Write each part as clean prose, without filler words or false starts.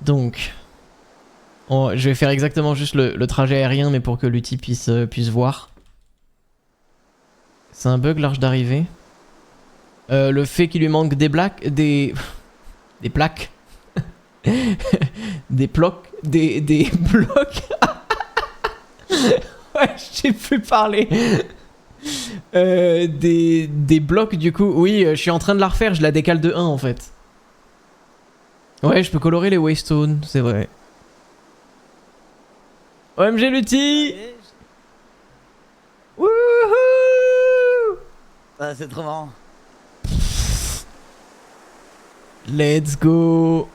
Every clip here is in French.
Donc, je vais faire exactement juste le trajet aérien, mais pour que Lutti puisse voir. C'est un bug l'arche d'arrivée. Le fait qu'il lui manque des plaques, des plaques, des blocs, des blocs. Ouais, je sais plus parler. Des blocs du coup. Oui, je suis en train de la refaire, je la décale de 1 en fait. Ouais, je peux colorer les Waystones, c'est vrai. OMG Lutti. Wouhou. Ah, c'est trop marrant. Let's go.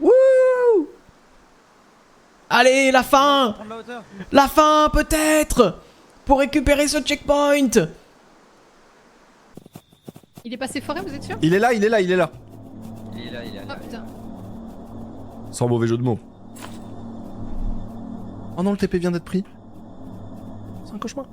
Wouh. Allez, la fin. La fin peut-être. Pour récupérer ce checkpoint. Il est passé forêt, vous êtes sûr? Il est là, il est là, il est là. Il est là, il est là. Oh putain. Sans mauvais jeu de mots. Oh non, le TP vient d'être pris. C'est un cauchemar.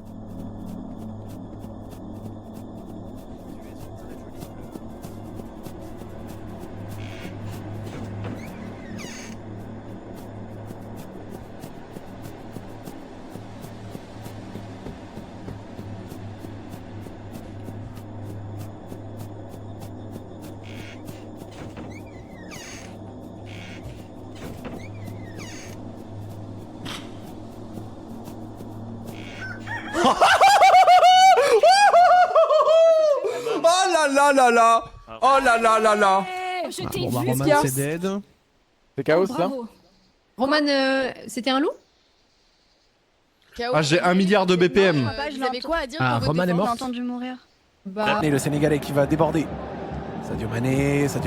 Oh là là là là. Oh là là là là. Je t'ai Bon bah vu, Roman Skiars. c'est dead. C'est chaos là. Bravo. Roman, c'était un loup? Ah j'ai 1 milliard de BPM. Vous avez quoi à dire Ah, pour Roman est J'ai morte. entendu mourir. Bah. Et le Sénégalais qui va déborder. Sadio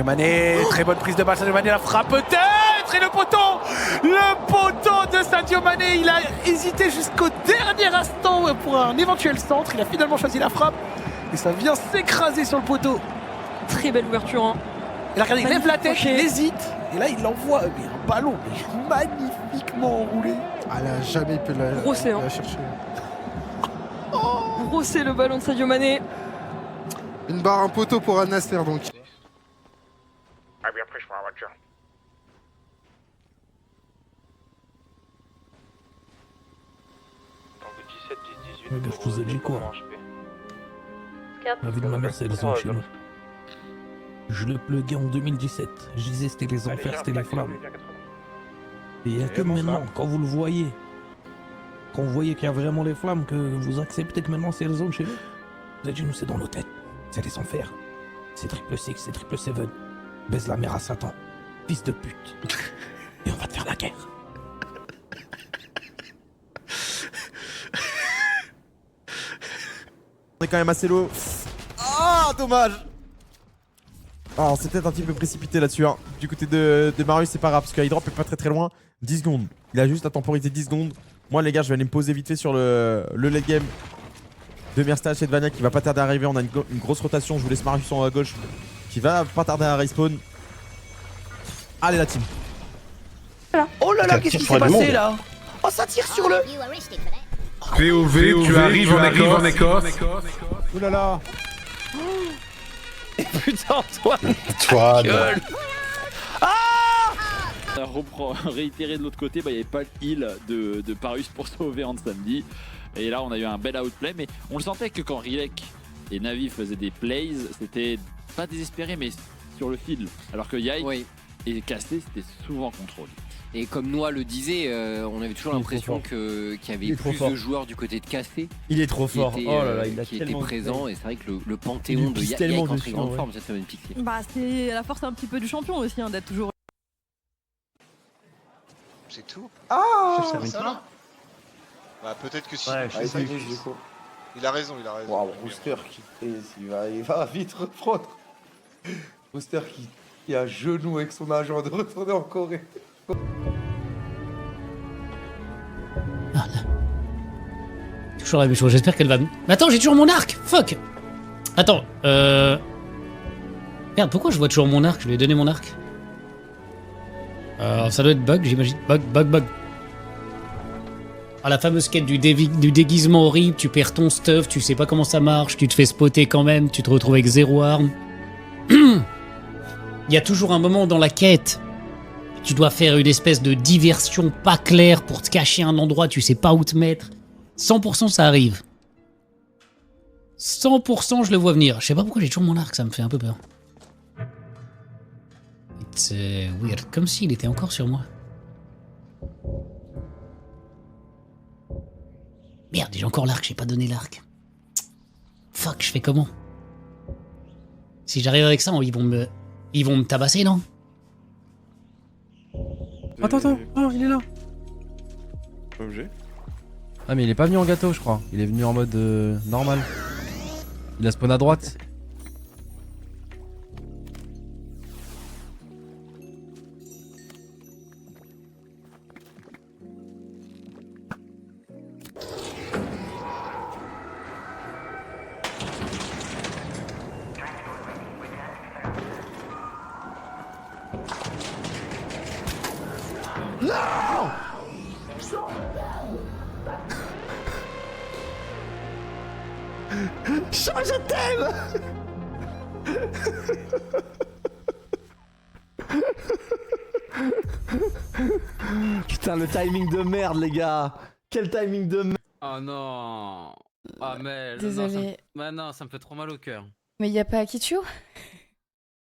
Mané, très bonne prise de balle, Sadio Mané, la frappe peut-être. Et le poteau de Sadio Mané, il a hésité jusqu'au dernier instant pour un éventuel centre. Il a finalement choisi la frappe et ça vient s'écraser sur le poteau. Très belle ouverture. Hein. Et là, regardez, il lève la tête, Crochet. il hésite. Et là, il l'envoie, mais un ballon mais magnifiquement enroulé. Ah là, jamais il peut Grossé, hein. la chercher. Grossé le ballon de Sadio Mané. Une barre, un poteau pour un Nasser donc. Ah oui, après je prends la voiture. Donc 17, 10, 18. Ouais, je vous ai dit quoi? La vie de ma mère, c'est les enchaînements. Je le pluguais en 2017. Je disais c'était les enfers, c'était les flammes. Et il n'y a que maintenant, quand vous le voyez, quand vous voyez qu'il y a vraiment les flammes, que vous acceptez que maintenant c'est les zones chez nous. Vous avez dit, nous c'est dans nos têtes. C'est les enfers. C'est triple six, c'est triple seven. Baise la mère à Satan. Fils de pute. Et on va te faire la guerre. On est quand même assez low. Ah, dommage. Alors, c'est peut-être un petit peu précipité là-dessus. Hein. Du côté de Marius, c'est pas grave parce que Hydrop est pas très loin. 10 secondes. Il a juste la temporalité 10 secondes. Moi, les gars, je vais aller me poser vite fait sur le late game de Mirstache et de Vania qui va pas tarder à arriver. On a une grosse rotation. Je vous laisse Marius en haut à gauche qui va pas tarder à respawn. Allez, la team. Oh là là, qu'est-ce qui s'est passé là? Oh, ça tire sur le. POV, tu arrives en Écosse. Ouh là là. Putain, Antoine. Antoine. Réitéré de l'autre côté, il n'y avait pas le heal de Parus pour sauver Hand samedi. Et là, on a eu un bel outplay, mais on le sentait que quand Rilek et Navi faisaient des plays, c'était pas désespéré, mais sur le fil. Alors que Yike et Cassé, c'était souvent contrôle. Et comme Noah le disait, on avait toujours l'impression qu'il y avait plus de joueurs du côté de Cassé. Il est trop fort. Était, oh là là, il a qui était tellement présent. Et c'est vrai que le panthéon de Yike en très grande forme, cette semaine Pixie. Bah, c'est la force un petit peu du champion aussi, hein, d'être toujours. C'est tout. Ah, ça va. Bah peut-être que si. Ouais, je sais du coup. Il a raison, il a raison. Waouh, Rooster il va vite reprendre. Rooster qui a genou avec son agent de retourner en Corée. Toujours la même chose, j'espère qu'elle va... Mais attends, j'ai toujours mon arc. Fuck. Attends, Merde, pourquoi je vois toujours mon arc? Je lui ai donné mon arc. Ça doit être bug, j'imagine. Bug. Ah, la fameuse quête du déguisement horrible, tu perds ton stuff, tu sais pas comment ça marche, tu te fais spotter quand même, tu te retrouves avec 0 arme. Il y a toujours un moment dans la quête. Tu dois faire une espèce de diversion pas claire pour te cacher un endroit, tu sais pas où te mettre. 100% ça arrive. 100% je le vois venir. Je sais pas pourquoi j'ai toujours mon arc, ça me fait un peu peur. It's weird. Comme s'il était encore sur moi. Merde, j'ai encore l'arc, j'ai pas donné l'arc. Fuck, je fais comment? Si j'arrive avec ça, ils vont me tabasser, non? Attends, oh, il est là. Objet. Ah mais il est pas venu en gâteau je crois, il est venu en mode normal. Il a spawn à droite. Je t'aime. Putain, le timing de merde, les gars. Quel timing de merde. Oh non. Ah mais Désolé. Non, ça me fait trop mal au cœur. Mais y a pas Akichu?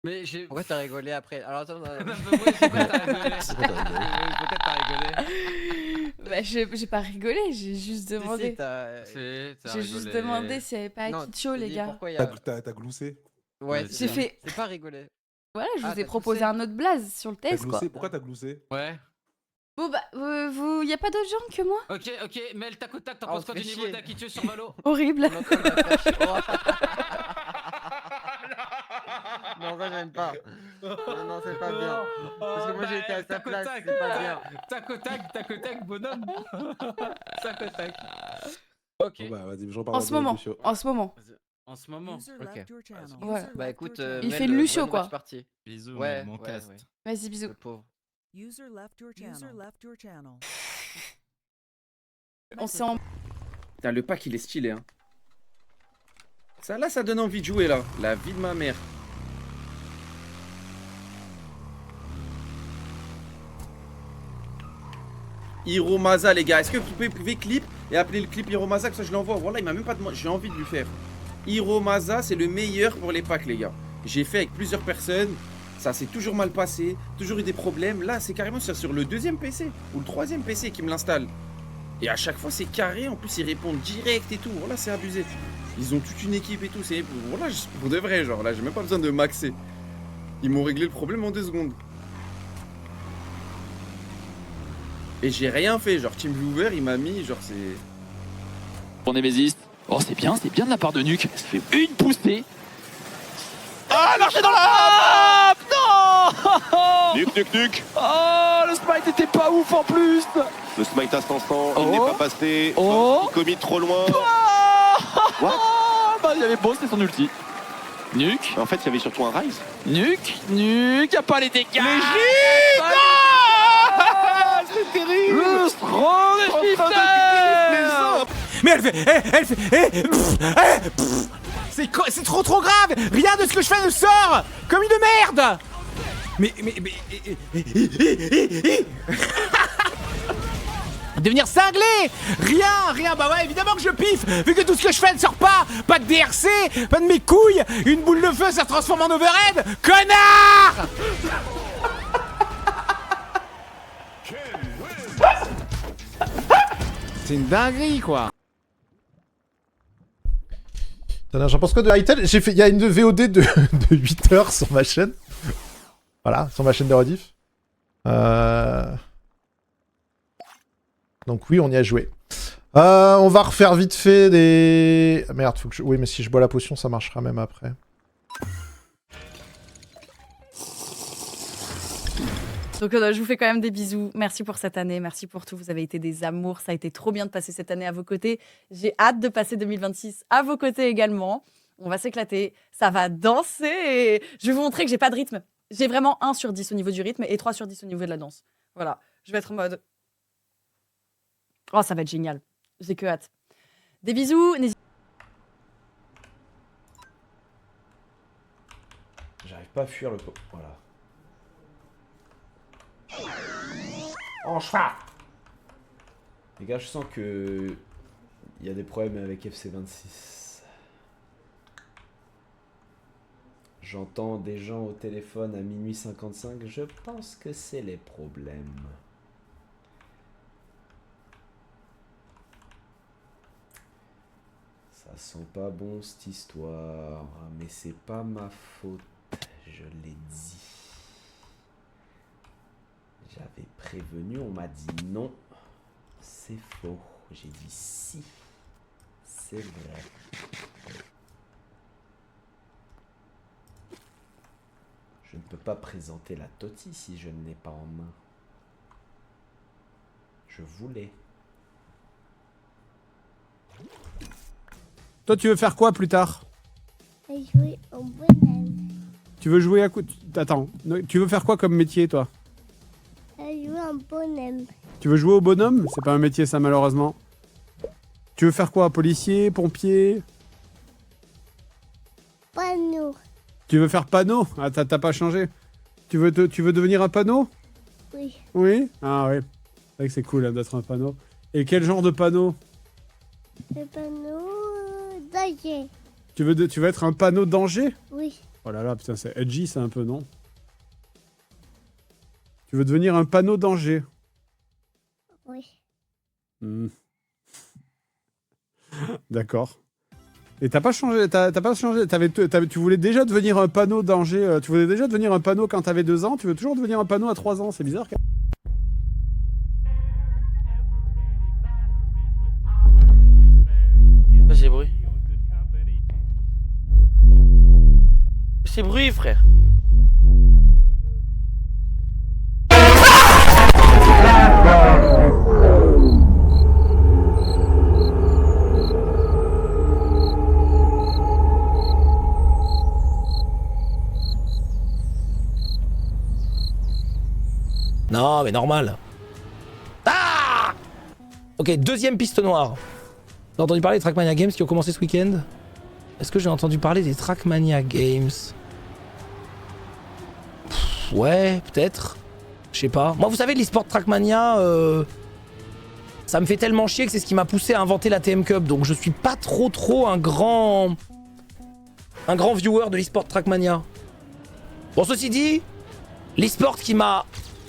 Mais j'ai. Pourquoi t'as rigolé après? Alors attends. Pourquoi t'as rigolé? Peut-être t'as rigolé. Bah j'ai pas rigolé, j'ai juste demandé. Si, J'ai juste demandé s'il y avait pas Akichu, les gars. T'as gloussé? Ouais, j'ai fait. C'est pas rigolé. Voilà, je vous ai proposé un autre blaze sur le test, quoi. Pourquoi t'as gloussé? Ouais. Bon bah, y a pas d'autres gens que moi? Ok, mais le tac au tac, t'en penses quoi du niveau d'Akitue sur Valo? Horrible. Non, ça j'aime pas. Non, c'est pas bien. Parce que moi j'ai été à sa place, c'est pas bien. Tac au tac, bonhomme. Tac au tac. Ok. Bah vas-y, En ce moment. En ce moment. Ok. Ouais. Bah écoute, il fait le Lucio quoi. Bisous, ouais, mon cast. Ouais. Vas-y, bisous. Le pauvre. On s'est en... Putain, le pack il est stylé hein. Ça là ça donne envie de jouer là. La vie de ma mère. Hiromasa les gars, est-ce que vous pouvez clip et appeler le clip Hiromasa que ça je l'envoie? Voilà, il m'a même pas demandé, j'ai envie de lui faire. Hiromasa c'est le meilleur pour les packs les gars. J'ai fait avec plusieurs personnes, ça s'est toujours mal passé, toujours eu des problèmes. Là c'est carrément sur le deuxième PC ou le troisième PC qui me l'installe. Et à chaque fois c'est carré, en plus ils répondent direct et tout, voilà c'est abusé. Ils ont toute une équipe et tout, c'est voilà, pour de vrai genre, là j'ai même pas besoin de maxer. Ils m'ont réglé le problème en 2 secondes. Et j'ai rien fait, genre Team Viewer il m'a mis, genre c'est... Pour Nemesis. Oh c'est bien de la part de Nuke. Ça fait une poussée. Ah, marché dans la... Non. Nuke. Oh, le smite était pas ouf en plus. Le smite à 500, il n'est pas passé. Oh. Il commit trop loin. What? Bah il y avait beau, c'était son ulti. Nuke. En fait, il y avait surtout un Rise. Nuke, y'a pas les dégâts. Les gîtes. Non. C'est terrible. Le strong shifter. Mais elle fait, c'est trop grave. Rien de ce que je fais ne sort comme une merde. Mais devenir cinglé. Rien, bah ouais, évidemment que je piffe, vu que tout ce que je fais ne sort pas de DRC, pas de mes couilles, une boule de feu ça se transforme en overhead, connard. C'est une dinguerie quoi. J'en pense quoi de Hytel? Il y a une VOD de 8 heures sur ma chaîne. Voilà, sur ma chaîne de rediff. Donc oui, on y a joué. On va refaire vite fait des... Merde, faut que je... Oui, mais si je bois la potion, ça marchera même après. Donc je vous fais quand même des bisous. Merci pour cette année, merci pour tout. Vous avez été des amours. Ça a été trop bien de passer cette année à vos côtés. J'ai hâte de passer 2026 à vos côtés également. On va s'éclater, ça va danser. Et je vais vous montrer que j'ai pas de rythme. J'ai vraiment 1 sur 10 au niveau du rythme et 3 sur 10 au niveau de la danse. Voilà, je vais être en mode... Oh, ça va être génial. J'ai que hâte. Des bisous. j'arrive pas à fuir le pot. Voilà. En cheval. Les gars, je sens que il y a des problèmes avec FC26. J'entends des gens au téléphone à minuit 55. Je pense que c'est les problèmes. Ça sent pas bon cette histoire. Mais c'est pas ma faute. Je l'ai dit. J'avais prévenu, on m'a dit non. C'est faux. J'ai dit si. C'est vrai. Je ne peux pas présenter la Toti si je ne l'ai pas en main. Je voulais. Toi, tu veux faire quoi plus tard? Jouer au bonhomme. Tu veux jouer à quoi? Attends, tu veux faire quoi comme métier, toi? Jouer un bonhomme. Tu veux jouer au bonhomme? C'est pas un métier, ça, malheureusement. Tu veux faire quoi? Policier, pompier? Panneau. Tu veux faire panneau? Ah, t'as pas changé. Tu veux devenir un panneau? Oui. Oui? Ah oui. C'est vrai que c'est cool hein, d'être un panneau. Et quel genre de panneau? Le panneau danger. Tu veux être un panneau danger? Oui. Oh là là, putain, c'est edgy ça un peu, non? Tu veux devenir un panneau danger? Oui. D'accord. Et t'as pas changé, tu voulais déjà devenir un panneau danger, tu voulais déjà devenir un panneau quand t'avais 2 ans, tu veux toujours devenir un panneau à 3 ans, c'est bizarre. C'est bruit. C'est bruit, frère. Non, mais normal. Ah! Ok, deuxième piste noire. J'ai entendu parler des Trackmania Games qui ont commencé ce week-end. Est-ce que j'ai entendu parler des Trackmania Games? Ouais, peut-être. Je sais pas. Moi, vous savez, l'e-sport Trackmania, ça me fait tellement chier que c'est ce qui m'a poussé à inventer la TM Cup. Donc je suis pas trop un grand viewer de l'e-sport Trackmania. Bon, ceci dit, l'e-sport qui m'a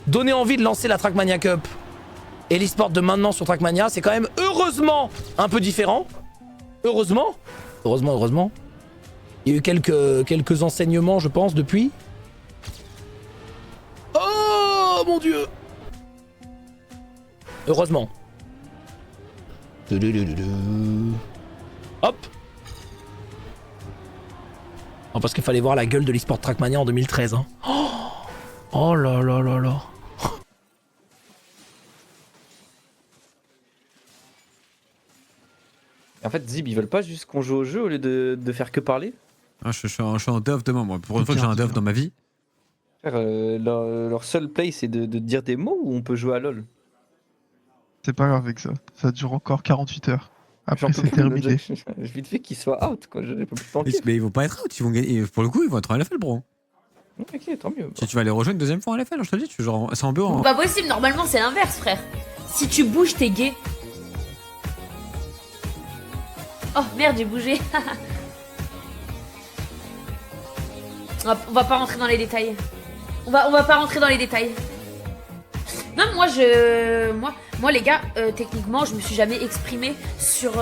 donné envie de lancer la Trackmania Cup et l'e-sport de maintenant sur Trackmania, c'est quand même heureusement un peu différent. Heureusement. Il y a eu quelques enseignements, je pense, depuis. Oh mon dieu. Heureusement. Hop. Non, parce qu'il fallait voir la gueule de l'e-sport Trackmania en 2013. Hein. Oh là là là là. En fait, Zib, ils veulent pas juste qu'on joue au jeu au lieu de faire que parler? Ah, je suis en dev demain, moi. Pour une fois que j'ai un dev dans ma vie. Leur seul play, c'est de dire des mots ou on peut jouer à LoL? C'est pas grave avec ça. Ça dure encore 48 heures. Après, c'est terminé. Vite fait qu'ils soient out, quoi. Je peux plus tanker. Mais ils vont pas être out, ils vont gagner. Pour le coup, ils vont être en LFL, bro. Ok, tant mieux. Si tu vas les rejoindre une deuxième fois en LFL, je te le dis, c'est en BO. Hein. Pas possible, normalement c'est l'inverse, frère. Si tu bouges, t'es gay. Oh merde, j'ai bougé. On va pas rentrer dans les détails. On va pas rentrer dans les détails. Non, moi les gars, techniquement, je me suis jamais exprimé sur